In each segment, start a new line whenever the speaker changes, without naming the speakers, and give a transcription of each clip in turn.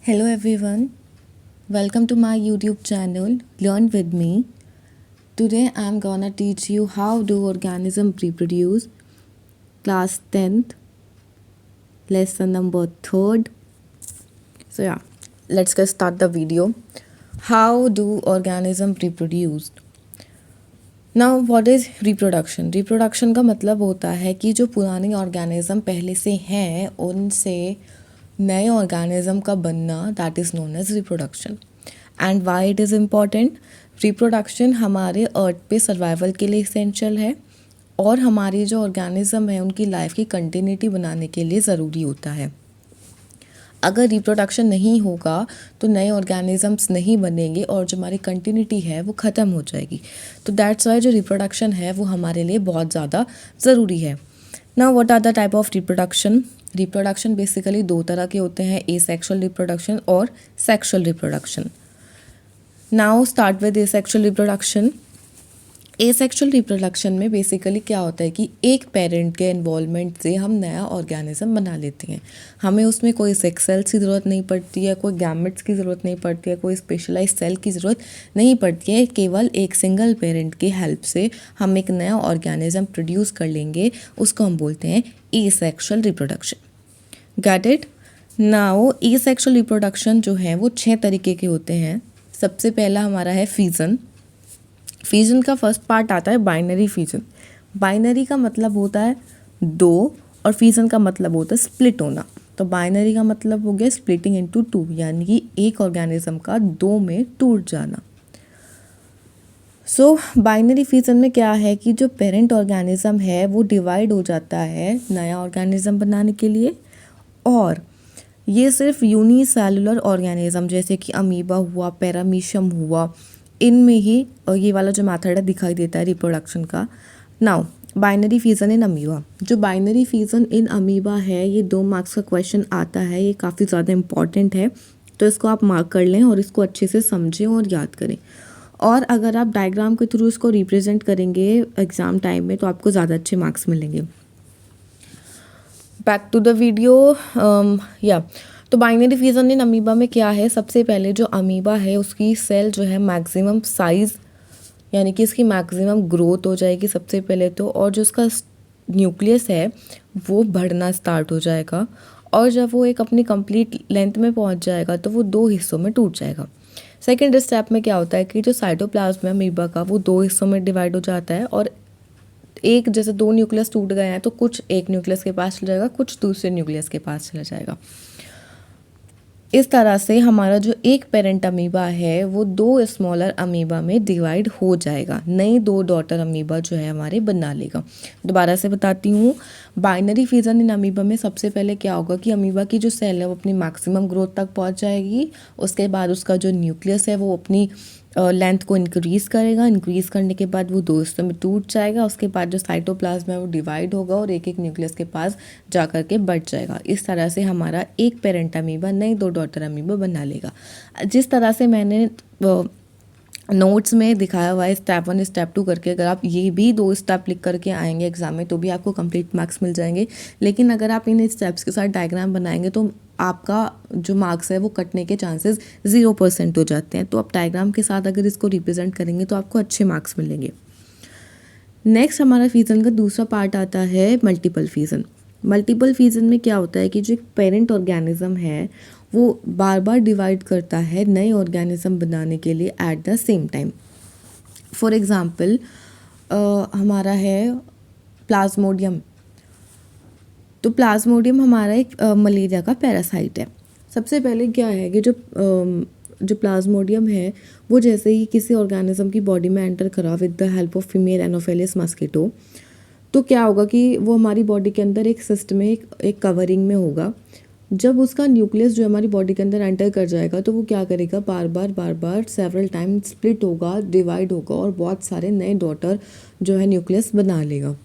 Hello everyone, welcome to my YouTube channel Learn with me. Today I'm gonna teach you how do organisms reproduce. Class 10th, lesson number 3rd. So yeah, let's get start the video. How do organisms reproduce? Now what is reproduction? Reproduction का मतलब होता है कि जो पुराने organism पहले से हैं उनसे नए ऑर्गेनिज्म का बनना, that is known as reproduction. And why it is important? Reproduction हमारे अर्थ पे सर्वाइवल के लिए इसेंशियल है और हमारी जो ऑर्गेनिज्म है उनकी लाइफ की कंटिन्यूटी बनाने के लिए ज़रूरी होता है. अगर रिप्रोडक्शन नहीं होगा तो नए ऑर्गेनिजम्स नहीं बनेंगे और जो हमारी कंटिन्यूटी है वो ख़त्म हो जाएगी. तो दैट्स वाई जो रिप्रोडक्शन है वो हमारे लिए बहुत ज़्यादा ज़रूरी है. Now what are the type of reproduction? Reproduction basically 2 तरह के होते हैं, एसेक्सुअल रिप्रोडक्शन और sexual reproduction. Now start with asexual reproduction. Asexual reproduction में बेसिकली क्या होता है कि एक पेरेंट के इन्वॉल्वमेंट से हम नया ऑर्गेनिज्म बना लेते हैं. हमें उसमें कोई सेक्स सेल्स की ज़रूरत नहीं पड़ती है, कोई गैमेट्स की ज़रूरत नहीं पड़ती है, कोई स्पेशलाइज सेल की ज़रूरत नहीं पड़ती है. केवल एक सिंगल पेरेंट की हेल्प से हम एक नया ऑर्गेनिज्म प्रोड्यूस कर लेंगे. उसको हम बोलते हैं asexual reproduction. Got it? Now asexual reproduction जो है वो 6 तरीके के होते हैं. सबसे पहला हमारा है फिजन. फिजन का फर्स्ट पार्ट आता है बाइनरी फिजन. बाइनरी का मतलब होता है 2 और फिजन का मतलब होता है स्प्लिट होना. तो बाइनरी का मतलब हो गया स्प्लिटिंग इनटू 2, यानी कि एक ऑर्गेनिज्म का 2 में टूट जाना. सो बाइनरी फिजन में क्या है कि जो पेरेंट ऑर्गेनिज्म है वो डिवाइड हो जाता है नया ऑर्गेनिज्म बनाने के लिए. और ये सिर्फ यूनिसेलुलर ऑर्गेनिज्म जैसे कि अमीबा हुआ, पैरामीशियम हुआ, इनमें ही ये वाला जो मेथड है दिखाई देता है रिप्रोडक्शन का. Now binary fission in amoeba. जो बाइनरी फिजन इन अमीबा है ये 2 मार्क्स का क्वेश्चन आता है. ये काफ़ी ज़्यादा इंपॉर्टेंट है, तो इसको आप मार्क कर लें और इसको अच्छे से समझें और याद करें. और अगर आप डायग्राम के थ्रू इसको रिप्रेजेंट करेंगे एग्ज़ाम टाइम में तो आपको ज़्यादा अच्छे मार्क्स मिलेंगे. Back to the video. या तो बाइनरी फिजन इन अमीबा में क्या है? सबसे पहले जो अमीबा है उसकी सेल जो है मैक्सिमम साइज़, यानी कि इसकी मैक्सिमम ग्रोथ हो जाएगी सबसे पहले तो, और जो उसका न्यूक्लियस है वो बढ़ना स्टार्ट हो जाएगा. और जब वो एक अपनी कंप्लीट लेंथ में पहुंच जाएगा तो वो 2 हिस्सों में टूट जाएगा. सेकेंड स्टेप में क्या होता है कि जो साइटोप्लाज्म है अमीबा का वो 2 हिस्सों में डिवाइड हो जाता है. और एक जैसे 2 न्यूक्लियस टूट गए हैं तो कुछ एक न्यूक्लियस के पास चला जाएगा, कुछ दूसरे न्यूक्लियस के पास चला जाएगा. इस तरह से हमारा जो एक पेरेंट अमीबा है वो 2 स्मॉलर अमीबा में डिवाइड हो जाएगा. नई 2 डॉटर अमीबा जो है हमारे बना लेगा. दोबारा से बताती हूँ. बाइनरी फिजन इन अमीबा में सबसे पहले क्या होगा कि अमीबा की जो सेल है वो अपनी मैक्सिमम ग्रोथ तक पहुँच जाएगी. उसके बाद उसका जो न्यूक्लियस है वो अपनी लेंथ को इंक्रीज़ करेगा. इंक्रीज़ करने के बाद वो 2 हिस्सों में टूट जाएगा. उसके बाद जो साइटोप्लाज्म है वो डिवाइड होगा और एक एक न्यूक्लियस के पास जा कर के बढ़ जाएगा. इस तरह से हमारा एक पेरेंट अमीबा नई 2 डॉटर अमीबा बना लेगा. जिस तरह से मैंने नोट्स में दिखाया हुआ है स्टेप 1 स्टेप 2 करके, अगर आप ये भी 2 स्टेप लिख करके आएंगे एग्जाम में तो भी आपको कंप्लीट मार्क्स मिल जाएंगे. लेकिन अगर आप इन स्टेप्स के साथ डायग्राम बनाएंगे तो आपका जो मार्क्स है वो कटने के चांसेस 0% हो जाते हैं. तो आप डायग्राम के साथ अगर इसको रिप्रेजेंट करेंगे तो आपको अच्छे मार्क्स मिलेंगे. नेक्स्ट हमारा फिजन का दूसरा पार्ट आता है मल्टीपल फिजन. मल्टीपल फिजन में क्या होता है कि जो एक पेरेंट ऑर्गेनिज्म है वो बार बार डिवाइड करता है नए ऑर्गेनिज्म बनाने के लिए at the same time. For example हमारा है प्लाज्मोडियम. तो प्लाज्मोडियम हमारा एक मलेरिया का पैरासाइट है. सबसे पहले क्या है कि जो प्लाज्मोडियम है वो जैसे ही किसी ऑर्गेनिज्म की बॉडी में एंटर करा with the help of female Anopheles mosquito, तो क्या होगा कि वो हमारी बॉडी के अंदर एक सिस्टम में एक कवरिंग में होगा. जब उसका न्यूक्लियस जो हमारी बॉडी के अंदर एंटर कर जाएगा तो वो क्या करेगा, बार बार सेवरल टाइम स्प्लिट होगा, डिवाइड होगा और बहुत सारे नए डॉटर जो है न्यूक्लियस बना लेगा.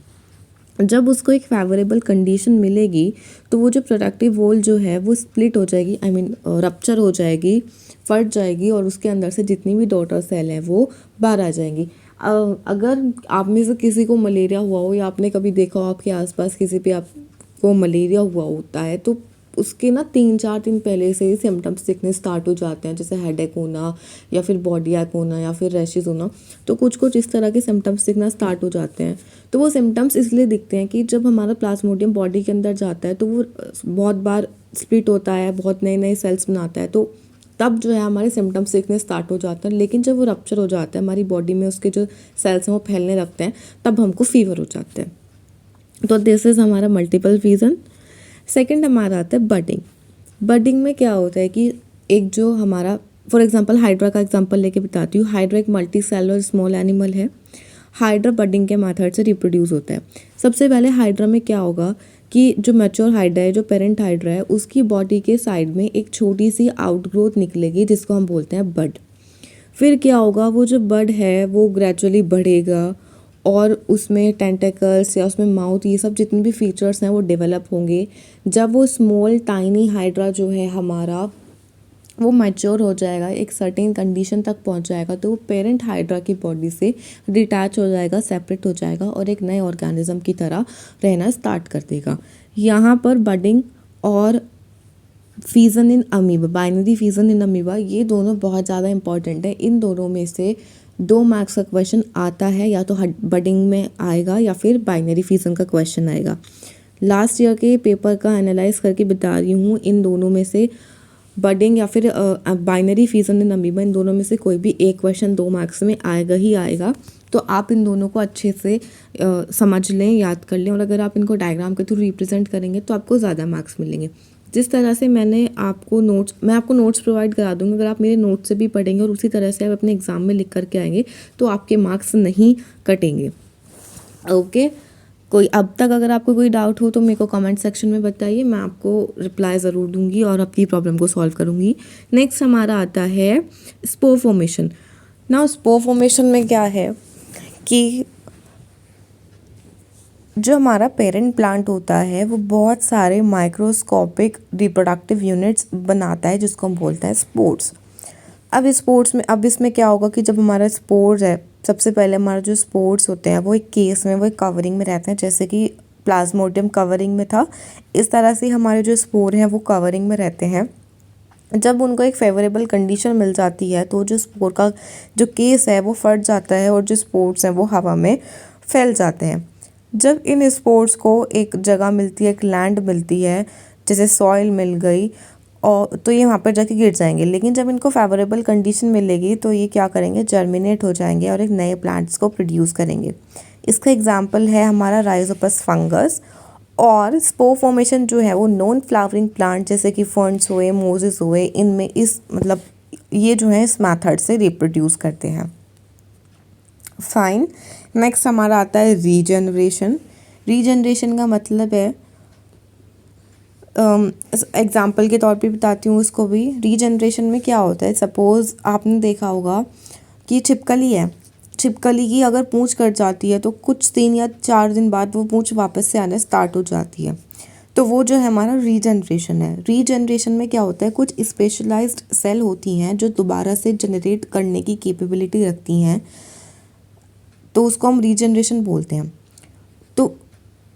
जब उसको एक फेवरेबल कंडीशन मिलेगी तो वो जो प्रोडक्टिव वॉल जो है वो स्प्लिट हो जाएगी, आई मीन रप्चर हो जाएगी, फट जाएगी और उसके अंदर से जितनी भी डॉटर सेल हैं वो बाहर आ जाएंगी. अगर आप में से किसी को मलेरिया हुआ हो या आपने कभी देखा हो आपके आसपास किसी पे आपको मलेरिया हुआ होता है तो उसके ना 3-4 दिन पहले से ही सिम्टम्स दिखने स्टार्ट हो जाते हैं, जैसे हेडेक होना या फिर बॉडी एक होना या फिर रैशेज होना। तो कुछ कुछ इस तरह के सिम्टम्स दिखना स्टार्ट हो जाते हैं। तो वो सिम्टम्स इसलिए दिखते हैं कि जब हमारा प्लाज्मोडियम बॉडी के अंदर जाता है तो वो बहुत बार स्प्लिट होता है, बहुत नए नए सेल्स बनाता है, तो तब जो है हमारे सिम्टम्स दिखने स्टार्ट हो जाते हैं। लेकिन जब वो रप्चर हो जाता है हमारी बॉडी में, उसके जो सेल्स हैं वो फैलने लगते हैं, तब हमको फीवर हो जाता है। तो दिस इज़ हमारा मल्टीपल रीज़न। सेकंड हमारा आता है बडिंग। बडिंग में क्या होता है कि एक जो हमारा, फॉर एग्जांपल हाइड्रा का एग्जांपल लेके बताती हूँ। हाइड्रा एक मल्टी सेलुलर स्मॉल एनिमल है। हाइड्रा बडिंग के मेथड से रिप्रोड्यूस होता है। सबसे पहले हाइड्रा में क्या होगा कि जो मैच्योर हाइड्रा है, जो पेरेंट हाइड्रा है, उसकी बॉडी के साइड में एक छोटी सी आउटग्रोथ निकलेगी जिसको हम बोलते हैं बड। फिर क्या होगा, वो जो बड है वो ग्रेजुअली बढ़ेगा और उसमें टेंटेकल्स या उसमें माउथ, ये सब जितने भी फीचर्स हैं वो डेवलप होंगे। जब वो स्मॉल टाइनी हाइड्रा जो है हमारा वो मैच्योर हो जाएगा, एक सर्टेन कंडीशन तक पहुंच जाएगा, तो वो पेरेंट हाइड्रा की बॉडी से डिटैच हो जाएगा, सेपरेट हो जाएगा और एक नए ऑर्गेनिज्म की तरह रहना स्टार्ट कर देगा। यहाँ पर बडिंग और fission in amoeba, binary fission in amoeba, ये दोनों बहुत ज़्यादा इंपॉर्टेंट है। इन दोनों में से 2 मार्क्स का क्वेश्चन आता है, या तो बडिंग में आएगा या फिर बाइनरी फीजन का क्वेश्चन आएगा। लास्ट ईयर के पेपर का एनालाइज करके बता रही हूँ, इन दोनों में से बडिंग या फिर बाइनरी फीजन इन अमीबा, इन दोनों में से कोई भी एक क्वेश्चन 2 मार्क्स में आएगा ही आएगा। तो आप इन दोनों को अच्छे से समझ लें, याद कर लें, और अगर आप इनको डायग्राम के थ्रू रिप्रेजेंट करेंगे तो आपको ज़्यादा मार्क्स मिलेंगे। जिस तरह से मैं आपको नोट्स प्रोवाइड करा दूँगी, अगर आप मेरे नोट्स से भी पढ़ेंगे और उसी तरह से आप अपने एग्ज़ाम में लिख करके आएंगे तो आपके मार्क्स नहीं कटेंगे। ओके, कोई अब तक अगर आपको कोई डाउट हो तो मेरे को कमेंट सेक्शन में बताइए, मैं आपको रिप्लाई ज़रूर दूंगी और आपकी प्रॉब्लम को सॉल्व करूंगी। नेक्स्ट हमारा आता है स्पोर फॉर्मेशन। ना स्पोर फॉर्मेशन में क्या है कि जो हमारा पेरेंट प्लांट होता है वो बहुत सारे माइक्रोस्कोपिक रिप्रोडक्टिव यूनिट्स बनाता है जिसको हम बोलते हैं स्पोर्स। अब इसमें क्या होगा कि जब हमारा स्पोर्स है, सबसे पहले हमारा जो स्पोर्स होते हैं वो एक केस में, वो एक कवरिंग में रहते हैं, जैसे कि प्लाज्मोडियम कवरिंग में था, इस तरह से हमारे जो स्पोर हैं वो कवरिंग में रहते हैं। जब उनको एक फेवरेबल कंडीशन मिल जाती है तो जो स्पोर का जो केस है वो फट जाता है और जो स्पोर्स हैं वो हवा में फैल जाते हैं। जब इन स्पोर्स को एक जगह मिलती है, एक लैंड मिलती है, जैसे सॉइल मिल गई, और तो ये वहाँ पर जाके गिर जाएंगे। लेकिन जब इनको फेवरेबल कंडीशन मिलेगी तो ये क्या करेंगे, जर्मिनेट हो जाएंगे और एक नए प्लांट्स को प्रोड्यूस करेंगे। इसका एग्जांपल है हमारा राइजोपस फंगस। और स्पोर फॉर्मेशन जो है वो नॉन फ्लावरिंग प्लांट जैसे कि फर्न्स हुए, मोजेस हुए, इनमें ये जो है इस मेथड से रिप्रोड्यूस करते हैं। फाइन। नेक्स्ट हमारा आता है रीजनरेशन। रीजनरेशन का मतलब है, एग्जाम्पल के तौर पे बताती हूँ उसको भी। रीजनरेशन में क्या होता है, सपोज़ आपने देखा होगा कि छिपकली है, छिपकली की अगर पूँछ कट जाती है तो कुछ 3 या 4 दिन बाद वो पूँछ वापस से आना स्टार्ट हो जाती है, तो वो जो है हमारा रीजनरेशन है। रीजनरेशन में क्या होता है, कुछ स्पेशलाइज्ड सेल होती हैं जो दोबारा से जनरेट करने की कैपेबिलिटी रखती हैं, तो उसको हम रीजनरेशन बोलते हैं। तो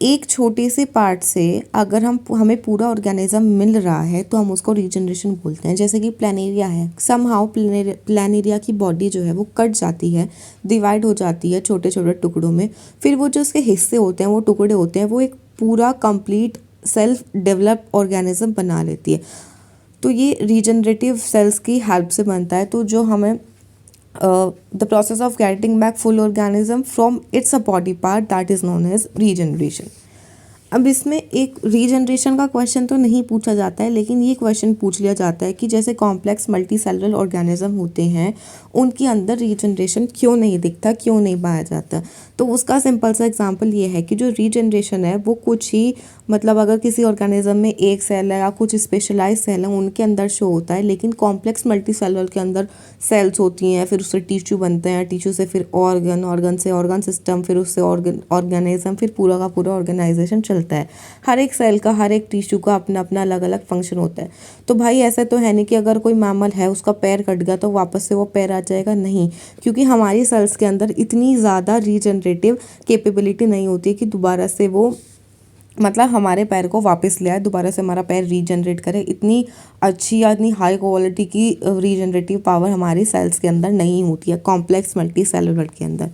एक छोटे से पार्ट से अगर हमें पूरा ऑर्गेनिज्म मिल रहा है तो हम उसको रीजनरेशन बोलते हैं। जैसे कि प्लानेरिया है, समहाउ प्लानेरिया की बॉडी जो है वो कट जाती है, डिवाइड हो जाती है छोटे छोटे टुकड़ों में, फिर वो जो उसके हिस्से होते हैं, वो टुकड़े होते हैं, वो एक पूरा कंप्लीट सेल्फ डेवलप ऑर्गेनिज्म बना लेती है। तो ये रीजनरेटिव सेल्स की हेल्प से बनता है। तो जो हमें the process of getting back full organism from its a body part, that is known as regeneration. अब इसमें एक रीजनरेशन का क्वेश्चन तो नहीं पूछा जाता है, लेकिन ये क्वेश्चन पूछ लिया जाता है कि जैसे कॉम्प्लेक्स मल्टी सेलुलर ऑर्गेनिज्म होते हैं उनके अंदर रीजनरेशन क्यों नहीं दिखता, क्यों नहीं पाया जाता। तो उसका सिंपल सा एग्जांपल ये है कि जो रीजनरेशन है वो कुछ ही, मतलब अगर किसी ऑर्गेनिज्म में एक सेल है या कुछ स्पेशलाइज सेल है उनके अंदर शो होता है, लेकिन कॉम्प्लेक्स मल्टी सेलुलर के अंदर सेल्स होती हैं, फिर उससे टिश्यू बनते हैं, टिश्यू से फिर ऑर्गन से ऑर्गन सिस्टम, फिर उससे ऑर्गेनिज्म, फिर पूरा का पूरा ऑर्गेनाइजेशन चलता है। हर एक सेल का, हर एक टिश्यू का अपना अपना अलग अलग फंक्शन होता है। तो भाई ऐसा तो है नहीं कि अगर कोई मैमल है उसका पैर कट गया तो वापस से वो पैर आ जाएगा, नहीं, क्योंकि हमारी सेल्स के अंदर इतनी ज़्यादा रीजनरेटिव कैपेबिलिटी नहीं होती है कि दोबारा से वो मतलब हमारे पैर को वापस ले आए, दोबारा से हमारा पैर रीजनरेट करे। इतनी अच्छी या इतनी हाई क्वालिटी की रीजनरेटिव पावर हमारी सेल्स के अंदर नहीं होती है, कॉम्प्लेक्स मल्टी सेलुलर के अंदर।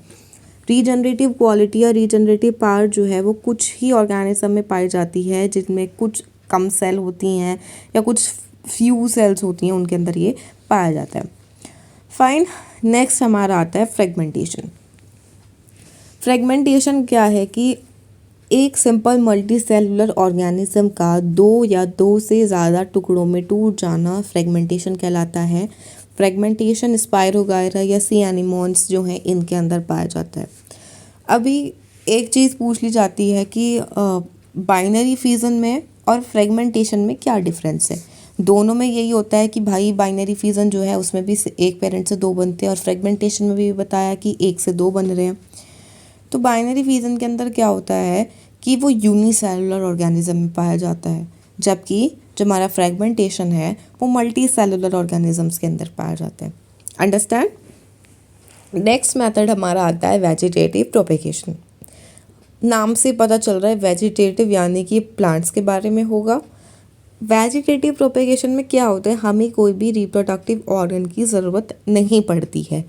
रीजनरेटिव क्वालिटी या रीजनरेटिव पावर जो है वो कुछ ही ऑर्गेनिज्म में पाई जाती है, जिनमें कुछ कम सेल होती हैं या कुछ फ्यू सेल्स होती हैं, उनके अंदर ये पाया जाता है। फाइन, नेक्स्ट हमारा आता है फ्रेगमेंटेशन। फ्रेगमेंटेशन क्या है कि एक सिंपल मल्टी सेलुलर ऑर्गेनिज्म का दो या दो से ज़्यादा टुकड़ों में टूट जाना फ्रेगमेंटेशन कहलाता है। फ्रेगमेंटेशन स्पाइरोगायरा या सी एनिमोन्स जो हैं इनके अंदर पाया जाता है। अभी एक चीज़ पूछ ली जाती है कि बाइनरी फिजन में और फ्रेगमेंटेशन में क्या डिफरेंस है। दोनों में यही होता है कि भाई बाइनरी फिजन जो है उसमें भी एक पेरेंट से दो बनते हैं, और फ्रेगमेंटेशन में भी बताया कि एक से दो बन रहे हैं। तो बाइनरी फिजन के अंदर क्या होता है कि वो यूनिसेलुलर ऑर्गेनिज्म में पाया जाता है, जबकि जो हमारा फ्रेगमेंटेशन है वो मल्टी सेलुलर ऑर्गेनिजम्स के अंदर पाया जाता है। अंडरस्टैंड। नेक्स्ट मेथड हमारा आता है वेजिटेटिव प्रोपेगेशन। नाम से पता चल रहा है वेजिटेटिव यानी कि प्लांट्स के बारे में होगा। वेजिटेटिव प्रोपेगेशन में क्या होता है, हमें कोई भी रिप्रोडक्टिव ऑर्गन की ज़रूरत नहीं पड़ती है।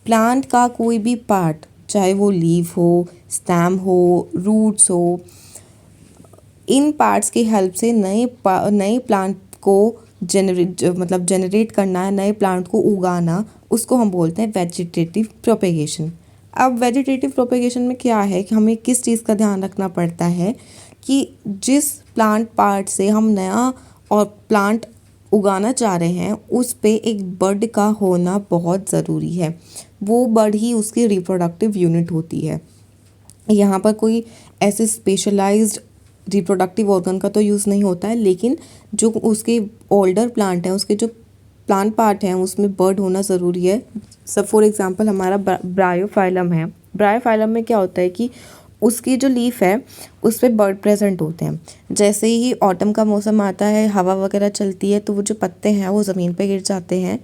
प्लांट का कोई भी पार्ट, चाहे वो लीफ हो, स्टेम हो, रूट्स हो, इन पार्ट्स की हेल्प से नए प्लांट को जनरेट करना है, नए प्लांट को उगाना, उसको हम बोलते हैं वेजिटेटिव प्रोपेगेशन। अब वेजिटेटिव प्रोपेगेशन में क्या है कि हमें किस चीज़ का ध्यान रखना पड़ता है कि जिस प्लांट पार्ट से हम नया और प्लांट उगाना चाह रहे हैं उस पे एक बड का होना बहुत ज़रूरी है। वो बड ही उसकी रिप्रोडक्टिव यूनिट होती है। यहाँ पर कोई ऐसे स्पेशलाइज्ड रिप्रोडक्टिव ऑर्गन का तो यूज़ नहीं होता है, लेकिन जो उसके ओल्डर प्लांट हैं, उसके जो प्लांट पार्ट हैं, उसमें बर्ड होना ज़रूरी है। सब फॉर एग्जांपल हमारा ब्रायोफाइलम है। ब्रायोफाइलम में क्या होता है कि उसकी जो लीफ है उस पर बर्ड प्रेजेंट होते हैं। जैसे ही ऑटम का मौसम आता है, हवा वगैरह चलती है, तो वो जो पत्ते हैं वो ज़मीन पे गिर जाते हैं।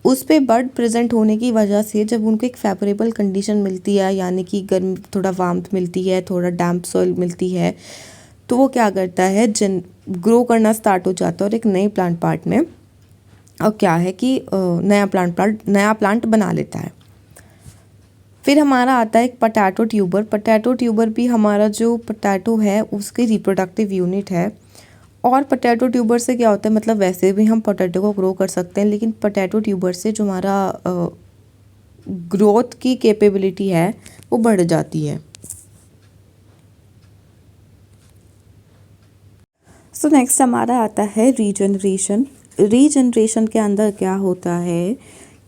उस पे बर्ड प्रेजेंट होने की वजह से जब उनको एक फेवरेबल कंडीशन मिलती है, यानी कि गर्म, थोड़ा वार्मथ मिलती है, थोड़ा डैम्प सॉइल मिलती है, तो वो क्या करता है, ग्रो करना स्टार्ट हो जाता है और एक नए प्लांट पार्ट में और क्या है कि नया प्लांट बना लेता है। फिर हमारा आता है एक पोटैटो ट्यूबर। पोटैटो ट्यूबर भी हमारा जो पोटैटो है उसकी रिप्रोडक्टिव यूनिट है। और पोटैटो ट्यूबर से क्या होता है, मतलब वैसे भी हम पोटैटो को ग्रो कर सकते हैं, लेकिन पोटैटो ट्यूबर से जो हमारा ग्रोथ की कैपेबिलिटी है वो बढ़ जाती है। सो नेक्स्ट हमारा आता है रीजनरेशन। रीजनरेशन के अंदर क्या होता है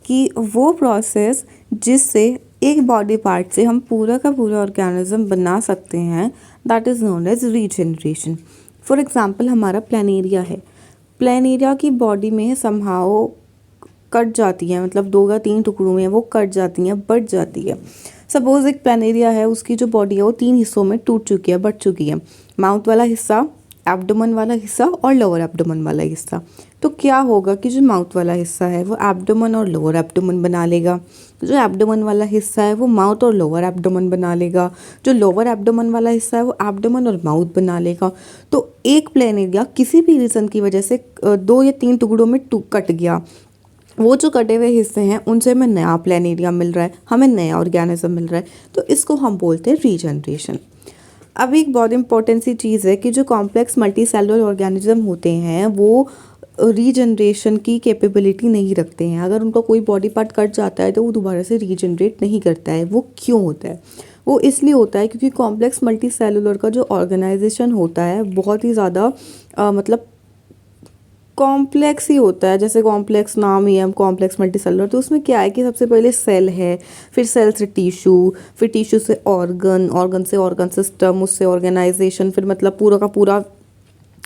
कि वो प्रोसेस जिससे एक बॉडी पार्ट से हम पूरा का पूरा ऑर्गेनिज्म बना सकते हैं, that is known as regeneration. For example हमारा प्लानेरिया है। प्लानेरिया की बॉडी में समहाउ कट जाती है, मतलब दो या तीन टुकड़ों में वो कट जाती हैं, बढ़ जाती है। सपोज एक प्लानेरिया है, उसकी जो बॉडी है वो तीन हिस्सों में टूट चुकी है, बढ़ चुकी है। माउथ वाला हिस्सा, एब्डोमेन वाला हिस्सा और लोअर एब्डोमेन वाला हिस्सा। तो क्या होगा कि जो माउथ वाला हिस्सा है वो एब्डोमेन और लोअर एब्डोमेन बना लेगा, जो एब्डोमेन वाला हिस्सा है वो माउथ और लोअर एब्डोमेन बना लेगा, जो लोअर एब्डोमेन वाला हिस्सा है वो एब्डोमेन और माउथ बना लेगा। तो एक प्लानेरिया किसी भी रीज़न की वजह से दो या तीन टुकड़ों में कट गया, वो जो कटे हुए हिस्से हैं उनसे हमें नया प्लानेरिया मिल रहा है, हमें नया ऑर्गेनिज्म मिल रहा है, तो इसको हम बोलते हैं रीजनरेशन। अब एक बहुत इंपॉर्टेंट सी चीज़ है कि जो कॉम्प्लेक्स मल्टी सेलुलर ऑर्गेनिज्म होते हैं वो रीजनरेशन की कैपेबिलिटी नहीं रखते हैं। अगर उनका कोई बॉडी पार्ट कट जाता है तो वो दोबारा से रीजनरेट नहीं करता है। वो क्यों होता है? वो इसलिए होता है क्योंकि कॉम्प्लेक्स मल्टी सेलुलर का जो ऑर्गेनाइजेशन होता है बहुत ही ज़्यादा मतलब कॉम्प्लेक्स ही होता है। जैसे कॉम्प्लेक्स नाम ही है कॉम्प्लेक्स मल्टी सेलुलर, तो उसमें क्या है कि सबसे पहले सेल है, फिर सेल से टिश्यू, फिर टिश्यू से ऑर्गन, ऑर्गन से ऑर्गन सिस्टम, उससे ऑर्गेनाइजेशन, फिर मतलब पूरा का पूरा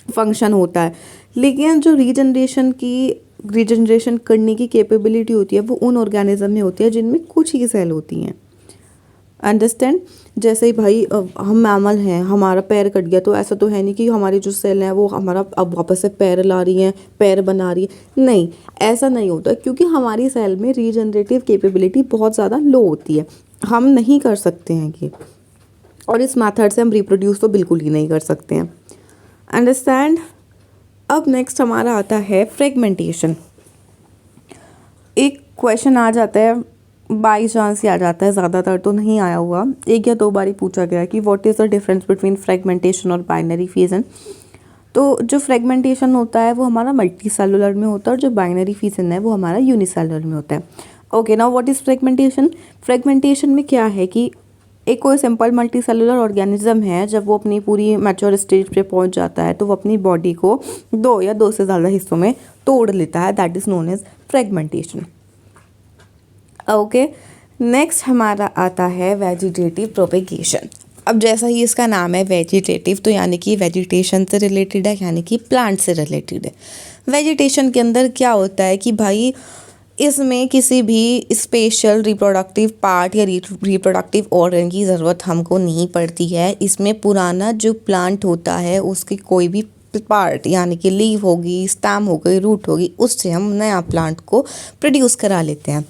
फंक्शन होता है। लेकिन जो रीजनरेशन करने की कैपेबिलिटी होती है वो उन ऑर्गेनिज्म में होती है जिनमें कुछ ही सेल होती हैं। अंडरस्टैंड। जैसे ही भाई हम मैमल हैं, हमारा पैर कट गया, तो ऐसा तो है नहीं कि हमारी जो सेल हैं वो हमारा अब वापस से पैर ला रही हैं, पैर बना रही है, नहीं, ऐसा नहीं होता, क्योंकि हमारी सेल में रीजनरेटिव कैपेबिलिटी बहुत ज़्यादा लो होती है, हम नहीं कर सकते हैं कि और इस मेथड से हम रिप्रोड्यूस तो बिल्कुल ही नहीं कर सकते हैं। अंडरस्टैंड। अब नेक्स्ट हमारा आता है फ्रेगमेंटेशन। एक क्वेश्चन आ जाता है, बाई चांस ही आ जाता है, ज़्यादातर तो नहीं आया हुआ, 1 या 2 बार ही पूछा गया कि what is the difference between fragmentation और बाइनरी फिजन। तो जो फ्रेगमेंटेशन होता है वो हमारा मल्टी सेलुलर में होता है और जो बाइनरी फिजन है वो हमारा यूनिसेलुलर में होता है। Okay, now what is fragmentation. Fragmentation में क्या है कि एक कोई सिंपल मल्टी सेलुलर ऑर्गेनिज्म है, जब वो अपनी पूरी मैच्योर स्टेज पे पहुंच जाता है तो वो अपनी बॉडी को 2 या 2 से ज़्यादा हिस्सों में तोड़ लेता है, that is known as fragmentation. Okay, next हमारा आता है वेजिटेटिव प्रोपेगेशन। अब जैसा ही इसका नाम है वेजिटेटिव, तो यानी कि वेजिटेशन से रिलेटेड है, यानी कि प्लांट से रिलेटेड है। वेजिटेशन के अंदर क्या होता है कि भाई इसमें किसी भी स्पेशल रिप्रोडक्टिव पार्ट या रिप्रोडक्टिव ऑर्गन की ज़रूरत हमको नहीं पड़ती है। इसमें पुराना जो प्लांट होता है उसकी कोई भी पार्ट यानी कि लीव होगी, स्टेम हो गई, रूट होगी, उससे हम नया प्लांट को प्रोड्यूस करा लेते हैं।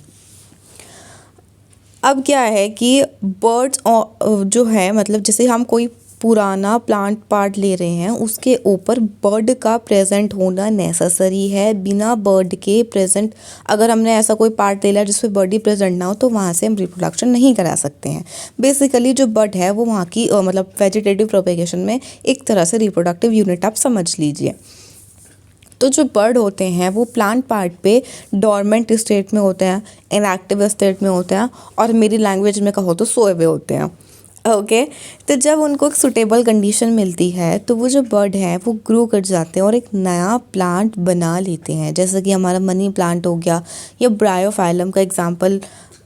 अब क्या है कि बर्ड्स जो है, मतलब जैसे हम कोई पुराना प्लांट पार्ट ले रहे हैं उसके ऊपर बर्ड का प्रेजेंट होना नेसेसरी है। बिना बर्ड के प्रेजेंट अगर हमने ऐसा कोई पार्ट ले लिया जिसमें बर्ड ही प्रेजेंट ना हो तो वहाँ से हम रिप्रोडक्शन नहीं करा सकते हैं। बेसिकली जो बर्ड है वो वहाँ की मतलब वेजिटेटिव प्रोपेगेशन में एक तरह से रिप्रोडक्टिव यूनिट आप समझ लीजिए। तो जो बर्ड होते हैं वो प्लांट पार्ट पे डोरमेंट स्टेट में होते हैं, इनएक्टिव स्टेट में होते हैं, और मेरी लैंग्वेज में कहो तो सोए हुए होते हैं। ओके, तो जब उनको एक सुटेबल कंडीशन मिलती है तो वो जो बर्ड हैं वो ग्रो कर जाते हैं और एक नया प्लांट बना लेते हैं। जैसे कि हमारा मनी प्लांट हो गया या ब्रायोफाइलम का एग्जांपल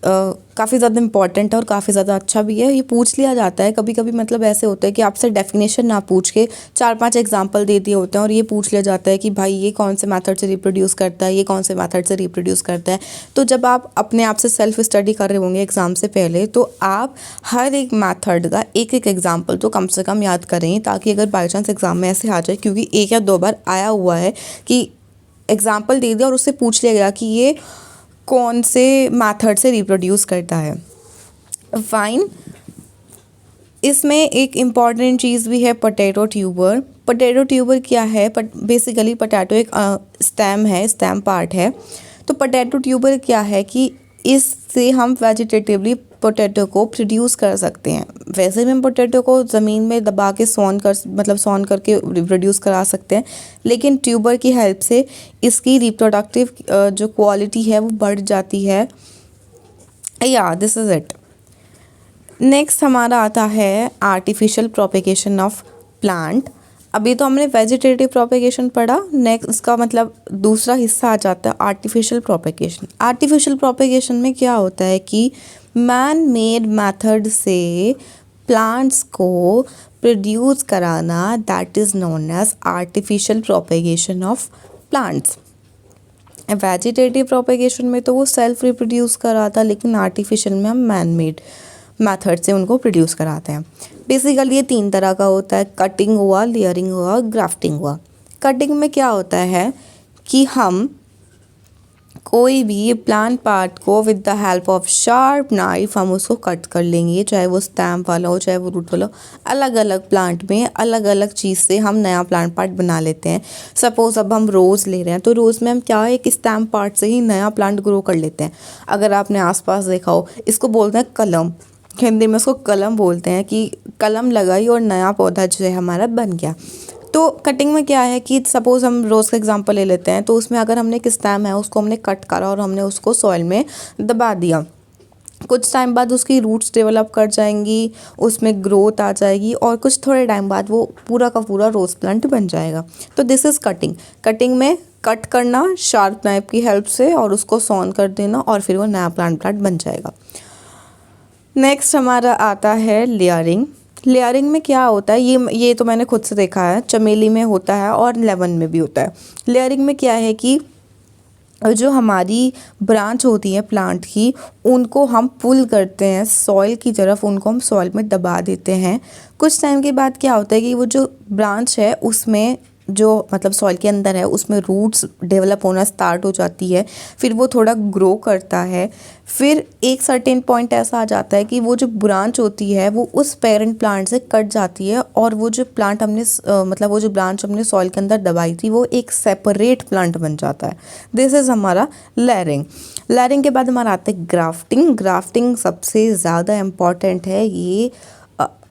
काफ़ी ज़्यादा इंपॉर्टेंट है और काफ़ी ज़्यादा अच्छा भी है। ये पूछ लिया जाता है कभी कभी, मतलब ऐसे होता है कि आपसे डेफिनेशन ना पूछ के 4-5 एग्जांपल दे दिए होते हैं और ये पूछ लिया जाता है कि भाई ये कौन से मेथड से रिप्रोड्यूस करता है, ये कौन से मेथड से रिप्रोड्यूस करता है। तो जब आप अपने आप से सेल्फ स्टडी कर रहे होंगे एग्ज़ाम से पहले तो आप हर एक मेथड का एक एक एग्जाम्पल तो कम से कम याद करें, ताकि अगर बाई चांस एग्ज़ाम में ऐसे आ जाए, क्योंकि 1 या 2 बार आया हुआ है कि एग्जाम्पल दे दिया और उससे पूछ लिया गया कि ये कौन से मेथड से रिप्रोड्यूस करता है। फाइन, इसमें एक इम्पॉर्टेंट चीज़ भी है पोटैटो ट्यूबर। पोटैटो ट्यूबर क्या है? बेसिकली पोटैटो एक स्टेम है, स्टेम पार्ट है। तो पोटैटो ट्यूबर क्या है कि इससे हम वेजिटेटिवली पोटैटो को प्रोड्यूस कर सकते हैं। वैसे भी हम पोटैटो को ज़मीन में दबा के सॉन करके रिप्रोड्यूस करा सकते हैं, लेकिन ट्यूबर की हेल्प से इसकी रिप्रोडक्टिव जो क्वालिटी है वो बढ़ जाती है। या दिस इज़ इट। नेक्स्ट हमारा आता है आर्टिफिशियल प्रोपेगेशन ऑफ प्लांट। अभी तो हमने वेजिटेटिव प्रोपेगेशन पढ़ा, नेक्स्ट इसका मतलब दूसरा हिस्सा आ जाता है आर्टिफिशियल प्रोपेगेशन। आर्टिफिशियल प्रोपेगेशन में क्या होता है कि मैन मेड मेथड से प्लांट्स को प्रोड्यूस कराना, that is known as artificial propagation of plants. Vegetative propagation में तो वो सेल्फ रिप्रोड्यूस कराता, लेकिन आर्टिफिशियल में हम मैन मेड मेथड से उनको प्रोड्यूस कराते हैं। बेसिकली ये 3 तरह का होता है, कटिंग हुआ, लेयरिंग हुआ, ग्राफ्टिंग हुआ। कटिंग में क्या होता है कि हम कोई भी प्लांट पार्ट को with the help of sharp knife हम उसको कट कर लेंगे, चाहे वो स्टेम वाला हो चाहे वो रूट वाला हो। अलग अलग प्लांट में अलग अलग चीज़ से हम नया प्लांट पार्ट बना लेते हैं। सपोज़ अब हम रोज़ ले रहे हैं तो रोज़ में हम क्या है, एक स्टेम पार्ट से ही नया प्लांट ग्रो कर लेते हैं। अगर आपने आसपास देखा हो, इसको बोलते हैं कलम, हिंदी में उसको कलम बोलते हैं, कि कलम लगाई और नया पौधा जो है हमारा बन गया। तो कटिंग में क्या है कि सपोज़ हम रोज़ का एग्जांपल ले लेते हैं, तो उसमें अगर हमने एक स्टेम है उसको हमने कट करा और हमने उसको सॉइल में दबा दिया, कुछ टाइम बाद उसकी रूट्स डेवलप कर जाएंगी, उसमें ग्रोथ आ जाएगी और कुछ थोड़े टाइम बाद वो पूरा का पूरा रोज़ प्लांट बन जाएगा। तो दिस इज़ कटिंग। कटिंग में कट करना शार्प नाइफ की हेल्प से और उसको सॉन कर देना और फिर वो नया प्लांट बन जाएगा। नेक्स्ट हमारा आता है लेयरिंग। लेयरिंग में क्या होता है, ये तो मैंने खुद से देखा है, चमेली में होता है और लेमन में भी होता है। लेयरिंग में क्या है कि जो हमारी ब्रांच होती है प्लांट की, उनको हम पुल करते हैं सॉइल की तरफ, उनको हम सॉइल में दबा देते हैं। कुछ टाइम के बाद क्या होता है कि वो जो ब्रांच है उसमें जो मतलब सॉइल के अंदर है उसमें रूट्स डेवलप होना स्टार्ट हो जाती है, फिर वो थोड़ा ग्रो करता है, फिर एक सर्टेन पॉइंट ऐसा आ जाता है कि वो जो ब्रांच होती है वो उस पेरेंट प्लांट से कट जाती है और वो जो प्लांट हमने मतलब वो जो ब्रांच हमने सॉइल के अंदर दबाई थी वो एक सेपरेट प्लांट बन जाता है। दिस इज़ हमारा लेयरिंग। लेयरिंग के बाद हमारा आता है ग्राफ्टिंग। ग्राफ्टिंग सबसे ज़्यादा इम्पॉर्टेंट है। ये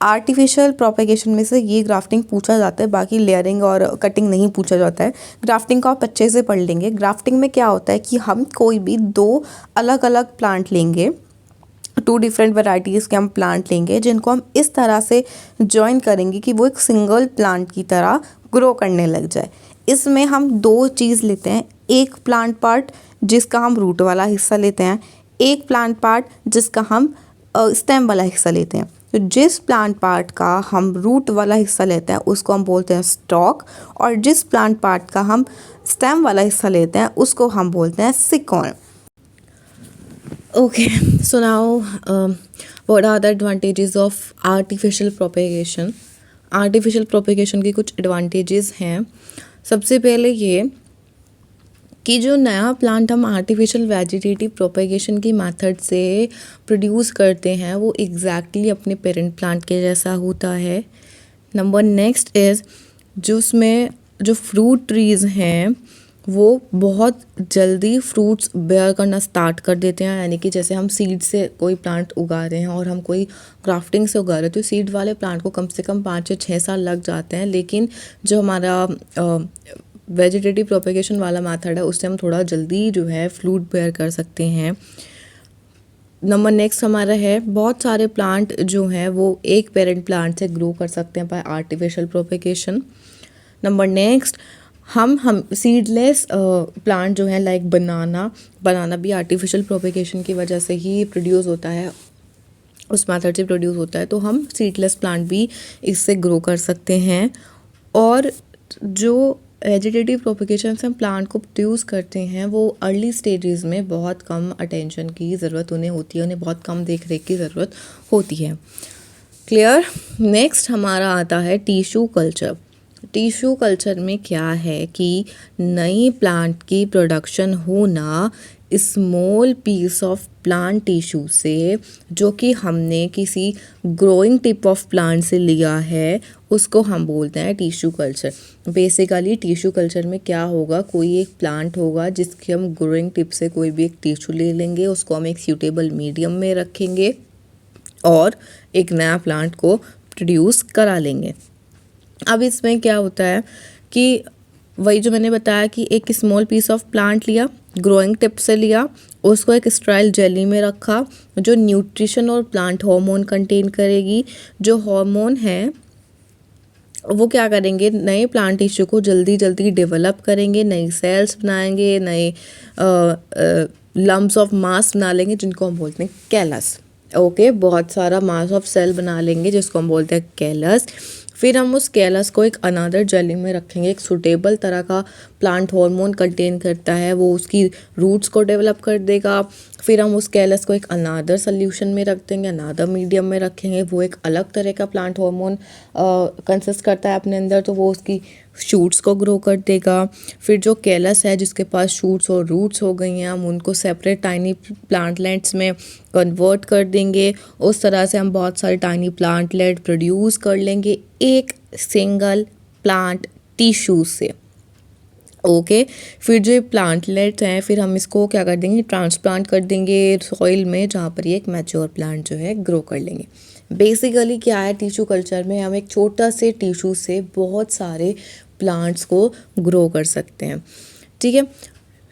आर्टिफिशियल प्रोपेगेशन में से ये ग्राफ्टिंग पूछा जाता है, बाकी लेयरिंग और कटिंग नहीं पूछा जाता है। ग्राफ्टिंग को आप अच्छे से पढ़ लेंगे। ग्राफ्टिंग में क्या होता है कि हम कोई भी दो अलग अलग प्लांट लेंगे, 2 डिफरेंट वैरायटीज़ के हम प्लांट लेंगे जिनको हम इस तरह से जॉइन करेंगे कि वो एक सिंगल प्लांट की तरह ग्रो करने लग जाए। इसमें हम 2 चीज़ लेते हैं, एक प्लांट पार्ट जिसका हम रूट वाला हिस्सा लेते हैं, एक प्लांट पार्ट जिसका हम स्टेम वाला हिस्सा लेते हैं। तो जिस प्लांट पार्ट का हम रूट वाला हिस्सा लेते हैं उसको हम बोलते हैं स्टॉक, और जिस प्लांट पार्ट का हम स्टेम वाला हिस्सा लेते हैं उसको हम बोलते हैं सिकॉन। Okay, so now what are the advantages of artificial propagation. Artificial propagation के कुछ एडवांटेजेस हैं। सबसे पहले ये कि जो नया प्लांट हम आर्टिफिशियल वेजिटेटिव प्रोपेगेशन की मेथड से प्रोड्यूस करते हैं वो एग्जैक्टली अपने पेरेंट प्लांट के जैसा होता है। नंबर नेक्स्ट इज़ जो उसमें जो फ्रूट ट्रीज़ हैं वो बहुत जल्दी फ्रूट्स बेयर करना स्टार्ट कर देते हैं। यानी कि जैसे हम सीड से कोई प्लांट उगा रहे हैं और हम कोई ग्राफ्टिंग से उगा रहे हैं तो सीड वाले प्लांट को कम से कम 5 से 6 साल लग जाते हैं, लेकिन जो हमारा वेजिटेटिव प्रोपेगेशन वाला मेथड है उससे हम थोड़ा जल्दी जो है फ्रूट बेयर कर सकते हैं। नंबर नेक्स्ट हमारा है बहुत सारे प्लांट जो हैं वो एक पेरेंट प्लांट से ग्रो कर सकते हैं bye artificial propagation. Number next हम सीडलेस प्लांट जो है लाइक बनाना भी आर्टिफिशियल प्रोपेगेशन की वजह से ही प्रोड्यूस होता है, उस मेथड से प्रोड्यूस होता है, तो हम सीडलेस प्लांट भी इससे ग्रो कर सकते हैं। और जो वेजिटेटिव प्रोपेगेशन से हम प्लांट को प्रोड्यूस करते हैं वो अर्ली स्टेजेस में बहुत कम अटेंशन की ज़रूरत उन्हें होती है, उन्हें बहुत कम देख रेख की ज़रूरत होती है। क्लियर। नेक्स्ट हमारा आता है टिश्यू कल्चर। टिश्यू कल्चर में क्या है कि नई प्लांट की प्रोडक्शन होना small piece of plant tissue से जो कि हमने किसी ग्रोइंग टिप ऑफ प्लांट से लिया है उसको हम बोलते हैं tissue culture. Basically tissue culture में क्या होगा, कोई एक प्लांट होगा जिसकी हम ग्रोइंग टिप से कोई भी एक टिश्यू ले लेंगे, उसको हम एक सूटेबल मीडियम में रखेंगे और एक नया प्लांट को प्रोड्यूस करा लेंगे। अब इसमें क्या होता है कि वही जो मैंने बताया कि एक स्मॉल पीस ऑफ प्लांट लिया, ग्रोइंग टिप से लिया, उसको एक स्टेराइल जेली में रखा जो न्यूट्रिशन और प्लांट हार्मोन कंटेन करेगी। जो हार्मोन है वो क्या करेंगे, नए प्लांट टिश्यू को जल्दी जल्दी डेवलप करेंगे, नई सेल्स बनाएंगे, नए लम्प्स ऑफ मास बना लेंगे जिनको हम बोलते हैं कैलस। ओके, बहुत सारा मास ऑफ सेल बना लेंगे जिसको हम बोलते हैं कैलस। फिर हम उस कैलस को एक अनदर जेली में रखेंगे, एक सूटेबल तरह का प्लांट हार्मोन कंटेन करता है, वो उसकी रूट्स को डेवलप कर देगा। फिर हम उस कैलस को एक अनदर सोल्यूशन में रख देंगे, अनदर मीडियम में रखेंगे, वो एक अलग तरह का प्लांट हार्मोन कंसिस्ट करता है अपने अंदर, तो वो उसकी शूट्स को ग्रो कर देगा। फिर जो कैलस है जिसके पास शूट्स और रूट्स हो गई हैं हम उनको सेपरेट टाइनी प्लांटलेट्स में कन्वर्ट कर देंगे। उस तरह से हम बहुत सारे टाइनी प्लांटलेट प्रोड्यूस कर लेंगे एक सिंगल प्लांट टिश्यू से। ओके, फिर जो प्लांटलेट्स हैं फिर हम इसको क्या कर देंगे, ट्रांसप्लांट कर देंगे सॉइल में जहाँ पर ये एक मैच्योर प्लांट जो है ग्रो कर लेंगे। बेसिकली क्या है, टिश्यू कल्चर में हम एक छोटा से टिश्यू से बहुत सारे प्लांट्स को ग्रो कर सकते हैं। ठीक है,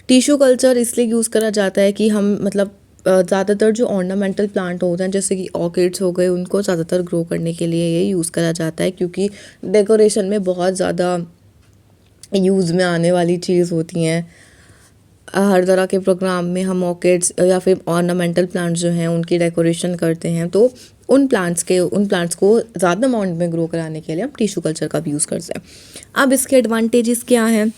टिश्यू कल्चर इसलिए यूज़ करा जाता है कि हम मतलब ज़्यादातर जो ऑर्नामेंटल प्लांट होते हैं जैसे कि ऑर्किड्स हो गए उनको ज़्यादातर ग्रो करने के लिए ये यूज़ करा जाता है, क्योंकि डेकोरेशन में बहुत ज़्यादा यूज़ में आने वाली चीज़ होती हैं। हर तरह के प्रोग्राम में हम ऑर्किड्स या फिर ऑर्नामेंटल प्लांट्स जो हैं उनकी डेकोरेशन करते हैं, तो उन प्लांट्स को ज़्यादा अमाउंट में ग्रो कराने के लिए हम टिश्यू कल्चर का भी यूज़ करते हैं। अब इसके एडवांटेजेस क्या हैं,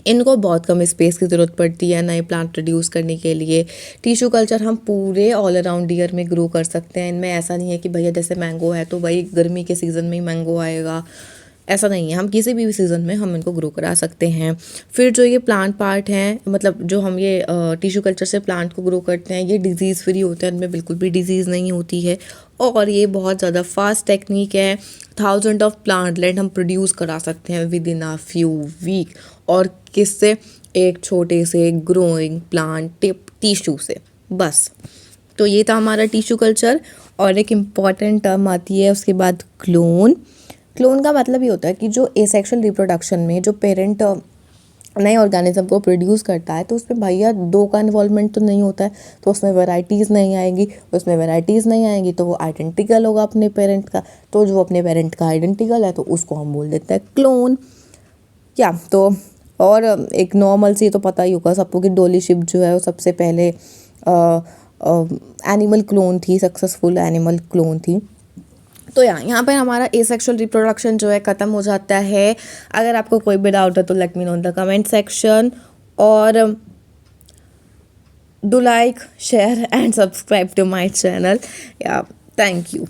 इनको बहुत कम स्पेस की ज़रूरत पड़ती है नए प्लांट प्रोड्यूस करने के लिए। टिश्यू कल्चर हम पूरे ऑल अराउंड ईयर में ग्रो कर सकते हैं। इनमें ऐसा नहीं है कि भैया जैसे मैंगो है तो भाई गर्मी के सीज़न में ही मैंगो आएगा, ऐसा नहीं है, हम किसी भी सीज़न में हम इनको ग्रो करा सकते हैं। फिर जो ये प्लांट पार्ट हैं, मतलब जो हम ये टिश्यू कल्चर से प्लांट को ग्रो करते हैं, ये डिजीज़ फ्री होते हैं, इनमें बिल्कुल भी डिजीज़ नहीं होती है और ये बहुत ज़्यादा फास्ट टेक्निक है। 1000 ऑफ प्लांटलेट हम प्रोड्यूस करा सकते हैं within a few week, और किससे? एक छोटे से ग्रोइंग प्लांट टिश्यू से, बस। तो ये था हमारा टिश्यू कल्चर। और एक इम्पॉर्टेंट टर्म आती है उसके बाद, क्लोन। क्लोन का मतलब ये होता है कि जो एसेक्सुअल रिप्रोडक्शन में जो पेरेंट नए ऑर्गेनिज्म को प्रोड्यूस करता है, तो उसमें भैया दो का इन्वॉल्वमेंट तो नहीं होता है, तो उसमें वैरायटीज़ नहीं आएंगी, तो वो आइडेंटिकल होगा अपने पेरेंट का। तो जो अपने पेरेंट का आइडेंटिकल है तो उसको हम बोल देते हैं क्लोन। क्या तो, और एक नॉर्मल सी तो पता ही होगा सबको कि डोली शिप जो है वो सबसे पहले एनिमल क्लोन थी, सक्सेसफुल एनिमल क्लोन थी। तो यहाँ पर हमारा एसेक्सुअल रिप्रोडक्शन जो है ख़त्म हो जाता है। अगर आपको कोई भी डाउट है तो let me know in the comment section, और do like, share and subscribe to my channel. या थैंक यू।